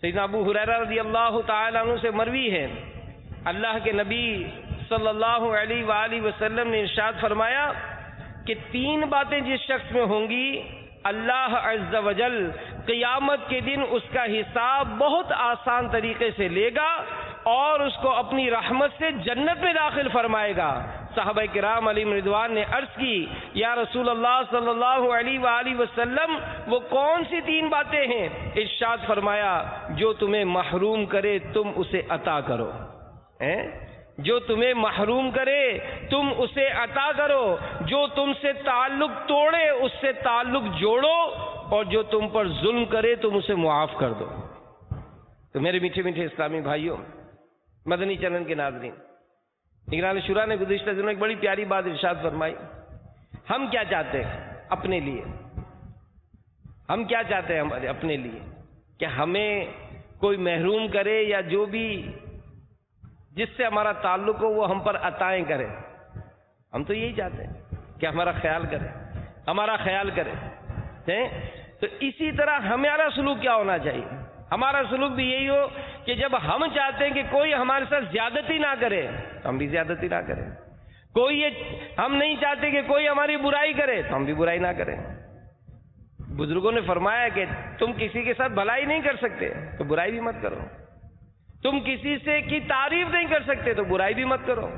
سیدنا ابو ہریرہ رضی اللہ تعالیٰ عنہ سے مروی ہے، اللہ کے نبی صلی اللہ علیہ وآلہ وسلم نے ارشاد فرمایا کہ 3 باتیں جس شخص میں ہوں گی، اللہ عز و جل قیامت کے دن اس کا حساب بہت آسان طریقے سے لے گا اور اس کو اپنی رحمت سے جنت میں داخل فرمائے گا۔ صحابہ کرام علیہم رضوان نے عرض کی، یا رسول اللہ صلی اللہ علیہ وآلہ وسلم وہ کون سی 3 باتیں ہیں؟ ارشاد فرمایا، جو تمہیں محروم کرے تم اسے عطا کرو، جو تمہیں محروم کرے تم اسے عطا کرو، جو تم سے تعلق توڑے اس سے تعلق جوڑو، اور جو تم پر ظلم کرے تم اسے معاف کر دو۔ تو میرے میٹھے میٹھے اسلامی بھائیوں، مدنی چینل کے ناظرین، نگران شورا نے گزشتہ دنوں ایک بڑی پیاری بات ارشاد فرمائی۔ ہم کیا چاہتے ہیں اپنے لیے؟ ہم کیا چاہتے ہیں ہمارے اپنے لیے؟ کہ ہمیں کوئی محروم کرے یا جو بھی جس سے ہمارا تعلق ہو وہ ہم پر عطائیں کرے؟ ہم تو یہی چاہتے ہیں کہ ہمارا خیال کرے، ہمارا خیال کرے۔ تو اسی طرح ہمارا سلوک کیا ہونا چاہیے؟ ہمارا سلوک بھی یہی ہو کہ جب ہم چاہتے ہیں کہ کوئی ہمارے ساتھ زیادتی نہ کرے تو ہم بھی زیادتی نہ کریں، ہم نہیں چاہتے کہ کوئی ہماری برائی کرے تو ہم بھی برائی نہ کریں۔ بزرگوں نے فرمایا کہ تم کسی کے ساتھ بھلائی نہیں کر سکتے تو برائی بھی مت کرو، تم کسی سے کی تعریف نہیں کر سکتے تو برائی بھی مت کرو۔